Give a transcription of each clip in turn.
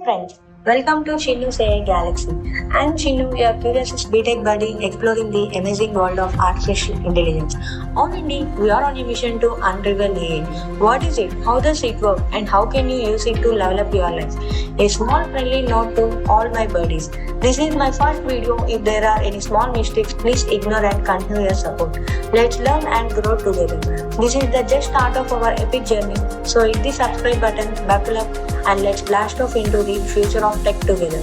friends, welcome to CHINNU'S AI Galaxy. I'm Chinnu, your curious BTech buddy exploring the amazing world of artificial intelligence. On Indeed, we are on a mission to unravel AI. What is it? How does it work? And how can you use it to level up your life? A small friendly note to all my buddies. This is my first video. If there are any small mistakes, please ignore and continue your support. Let's learn and grow together. This is the just start of our epic journey. So hit the subscribe button, buckle up, and let's blast off into the future of tech together.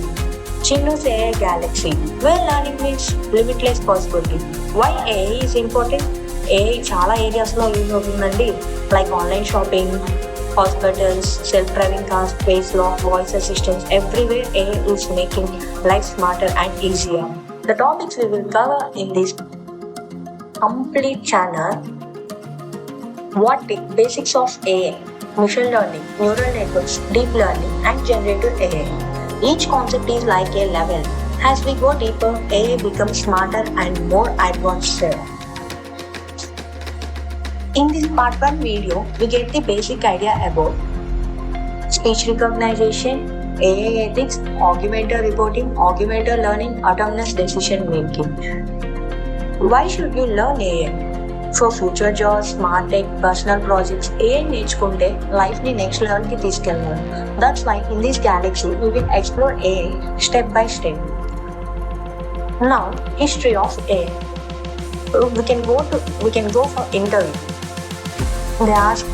CHINNU'S AI Galaxy, where learning meets limitless possibility. Why AI is important? AI చాలా ఏరియాస్లో use అవుతుందండి, like online shopping, hospitals, self driving cars, space లో, voice assistants, everywhere AI is making life smarter and easier. The topics we will cover in this complete channel: what the basics of AI, machine learning, neural networks, deep learning, and generative AI. Each concept is like a level. As we go deeper, AI becomes smarter and more advanced. In this part 1 video, we get the basic idea about speech recognition, AI ethics, augmented reporting, augmented learning, autonomous decision making. Why should you learn AI? For future jobs, smart tech, personal projects, AI నేర్చుకుంటే life ని next level కి తీసుకెళ్ళాలి. That's why in this galaxy we will explore AI step by step. Now, history of AI. We can go for interview. They ask,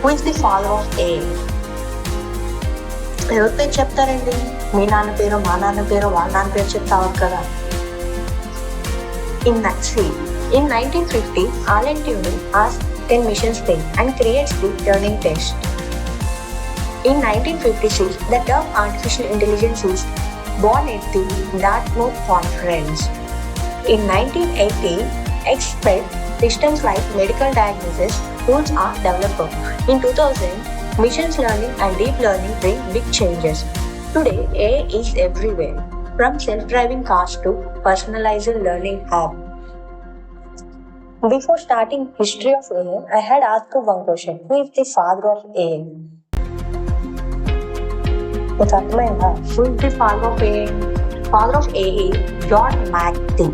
who is the father of AI? ఎవరి పేరు చెప్తారండి? మీ నాన్న పేరు, మా నాన్న పేరు, వాళ్ళ నాన్న పేరు చెప్తావు కదా. In 1950, Alan Turing asked 10 missions thing and creates the Turing test. In 1956, the term artificial intelligence is born at the Dartmouth conference. In 1980, expert systems like medical diagnosis tools are developed. In 2000, machine learning and deep learning bring big changes. Today, AI is everywhere, from self-driving cars to personalized learning apps. Before starting history of AI, I had asked one question: who is the father of AI? It's అర్థమైందా? Who is the father of AI? Father of AI is John McAfee.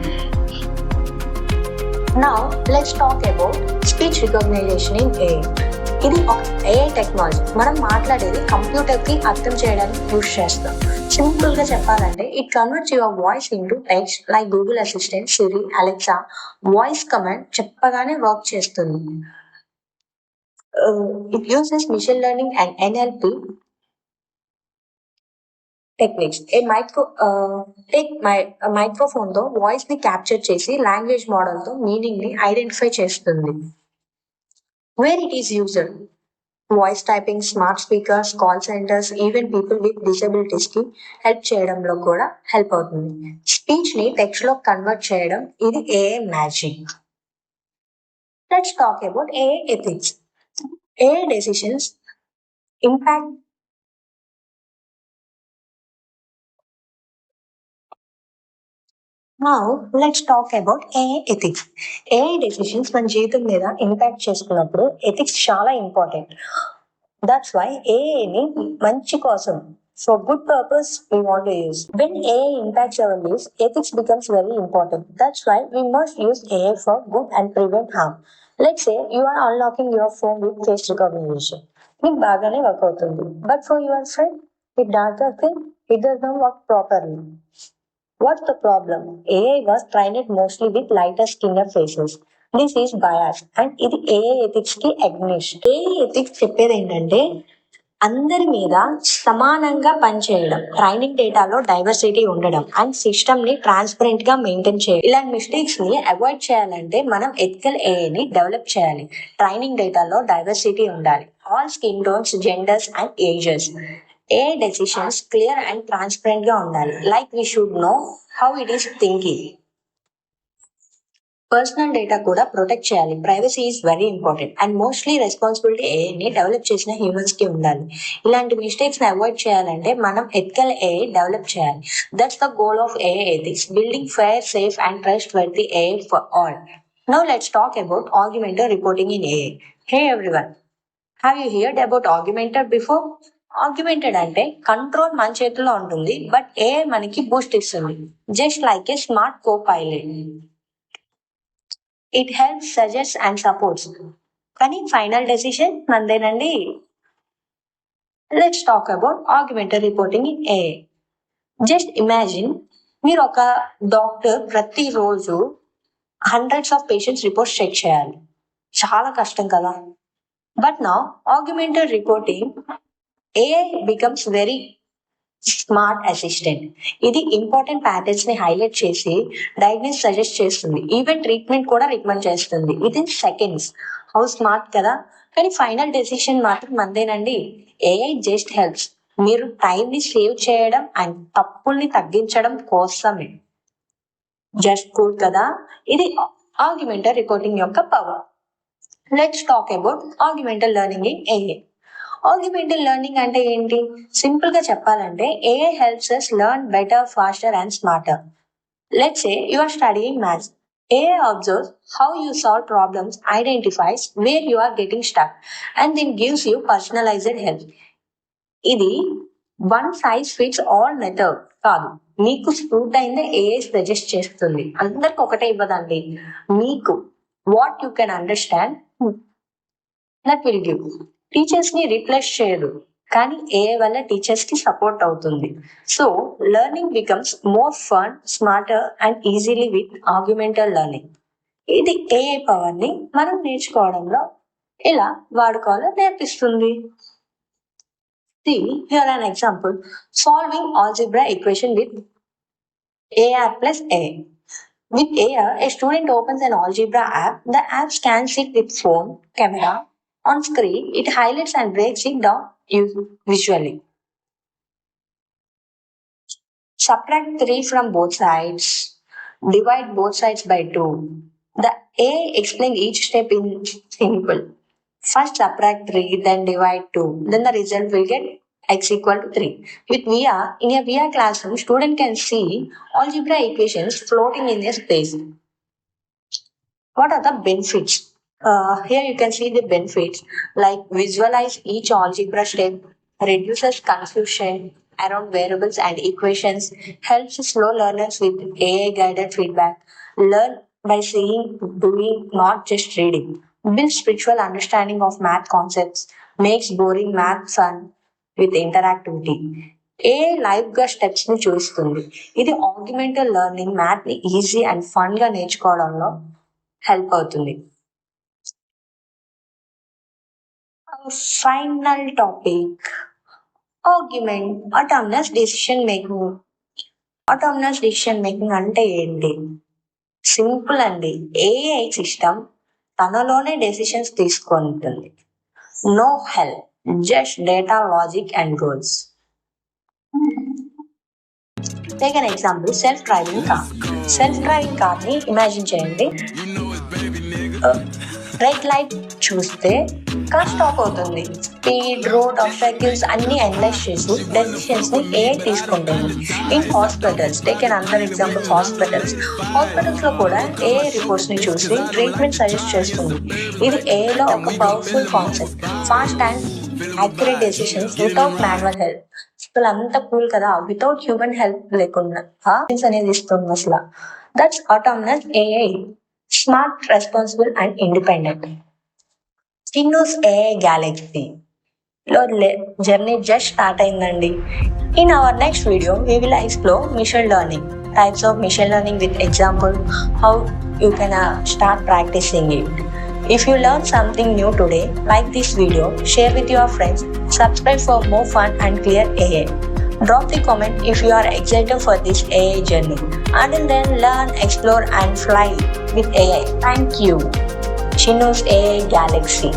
Now let's talk about speech recognition in AI. ఇది AI technology. మనం మాట్లాడేది computer కి అర్థం చేయడానికి use చేస్తాం. Simple గా చెప్పాలంటే it converts your voice into text like Google Assistant, Siri, Alexa. Voice command చెప్పగానే వర్క్ చేస్తుంది. It uses machine learning and NLP techniques. Microphone తో వాయిస్ ని క్యాప్చర్ చేసి లాంగ్వేజ్ మోడల్ తో మీనింగ్ ని ఐడెంటిఫై చేస్తుంది. Where it is used: voice typing, smart speakers, call centres, even people with disabilities కి help చేయడంలో కూడా హెల్ప్ అవుతుంది. స్పీచ్ ని టెక్స్ట్ లో కన్వర్ట్ చేయడం, ఇది AI magic. Let's talk about AI ethics. AI decisions impact Now, let's talk about AI ethics. AI decisions మన జీవితం మీద ఇంపాక్ట్ చేసుకున్నప్పుడు ఎథిక్స్ చాలా ఇంపార్టెంట్. దట్స్ వై ఏఐని మంచి కోసం, for good purpose, we want to use. When AI impacts our lives, ethics becomes very important. That's why we must use AI for good and prevent harm. Let's say you are unlocking your phone with face recognition. మీకు బాగానే work అవుతుంది. But for your friend, with darker thing, it does not work properly. What's the problem? AI was trained mostly with lighter skinned faces. This is bias and ఇది AI ethics కి against. AI ethics చెప్పేది ఏంటంటే అందరి మీద సమానంగా పనిచేయడం, training డేటాలో diversity ఉండడం, అండ్ సిస్టమ్ ని ట్రాన్స్పరెంట్ గా మెయింటైన్ చేయడం. ఇలాంటి మిస్టేక్స్ ని అవాయిడ్ చేయాలంటే మనం ఎథికల్ ఏఐని డెవలప్ చేయాలి. ట్రైనింగ్ డేటాలో డైవర్సిటీ ఉండాలి. All skin tones, genders and ages. AI decisions clear and transparent గా ఉండాలి. Like we should know how it is thinking. Personal data కూడా ప్రొటెక్ట్ చేయాలి. Privacy is very important and mostly responsibility ఏఐని develop చేసిన humans కి ఉండాలి. ఇలాంటి mistakes ని అవాయిడ్ చేయాలంటే మనం ఎథికల్ ఏఐ డెవలప్ చేయాలి. That's the goal of AI ethics, building fair, safe and trustworthy AI for all. Now let's talk about augmented reporting in AI. Hey everyone, have you heard about augmented before? Augmented అంటే control మన చేతిలో ఉంటుంది, but AI మనకి boost ఇస్తుంది. Just like a smart copilot. It helps, suggest and supports. కానీ final decision మందేనండి. Let's talk about augmented reporting in AI. Just imagine, మీరు ఒక డాక్టర్ ప్రతిరోజు hundreds of patients reports check చేయాలి. చాలా కష్టం కదా. బట్ నా augmented reporting AI becomes very smart assistant. ఇది ఇంపార్టెంట్ ప్యాటర్న్స్ ని హైలైట్ చేసి డయాగ్నోస్ సజెస్ట్ చేస్తుంది. ఈవెన్ ట్రీట్మెంట్ కూడా రికమెండ్ చేస్తుంది within seconds. How smart కదా. కానీ ఫైనల్ డెసిషన్ మాత్రం మందేనండి. AI just helps. మీరు టైం ని సేవ్ చేయడం అండ్ తప్పుల్ని తగ్గించడం కోసమే. జస్ట్ కూల్ కదా. ఇది ఆగ్యుమెంటెడ్ రిపోర్టింగ్ యొక్క power. Let's talk about augmented learning in AI. Augmented learning అంటే ఏంటి? సింపుల్ గా చెప్పాలంటే AI helps us learn better, faster and smarter. Let's say you are studying maths. AI observes how you solve problems, identifies where you are getting stuck, and then gives you personalized help. ఇది one size fits all method కాదు. మీకు suit అయిందే AI suggest చేస్తుంది. అందరికి ఒకటే ఇవ్వదండి. మీకు what you can understand that will give. Teachers ని replace చేయదు, కానీ AI వల్ల టీచర్స్ కి సపోర్ట్ అవుతుంది. So learning becomes more fun, smarter and easily with augmented learning. ఇది AI పవర్ ని మనం నేర్చుకోవడంలో ఎలా వాడుకోవాలో నేర్పిస్తుంది. See, here an example. Solving algebra equation with AR plus A. With AR, a student opens an algebra app. The app scans it with phone, camera. On screen, it highlights and breaks it down visually. Subtract 3 from both sides. Divide both sides by 2. The AI explains each step in simple. First subtract 3, then divide 2. Then the result will get x equal to 3. With VR, in a VR classroom, student can see algebra equations floating in a space. What are the benefits? Here you can see the benefits, like visualize each algebra step, reduces confusion around variables and equations, helps slow learners with AI guided feedback, learn by seeing, doing, not just reading, builds spiritual understanding of math concepts, makes boring math fun with interactivity. AI live గా steps ని చూస్తుంది. ఇది augmented learning math ని easy and fun గా నేర్చుకోవడంలో help అవుతుంది. Final topic, autonomous decision making. Autonomous decision making అంటే ఏంటి? సింపుల్ అండి. AI సిస్టమ్ తనలోనే డెసిషన్స్ తీసుకుంటుంది. No help, just data, logic and goals. Take an example, self driving car. Self driving car ని imagine చేయండి. రెడ్ లైట్ చూస్తే car stop అవుతుంది. Speed, road obstacles అన్ని అనలైజ్ చేసి డెసిషన్స్ ని AI తీసుకుంటుంది. In hospitals, take an another example, hospitals లో కూడా AI రిపోర్ట్స్ ని చూసి ట్రీట్మెంట్ సజెస్ట్ చేస్తుంది. ఇది AI లో ఒక powerful concept. Fast and accurate decisions without manual help. అసలు అంత కూల్ కదా, వితౌట్ హ్యూమన్ హెల్ప్ లేకుండా అనేది ఇస్తుంది అసలు. That's autonomous AI. Smart, responsible and independent. CHINNU'S AI Galaxy లో జర్నీ జస్ట్ స్టార్ట్ అయిందండి. In our next video we will explore machine learning, types of machine learning with example, how you can start practicing it. If you learn something new today, like this video, share with your friends, subscribe for more fun and clear AI. Drop the comment if you are excited for this AI journey. Until then, learn, explore and fly with AI. Thank you. CHINNU'S AI Galaxy.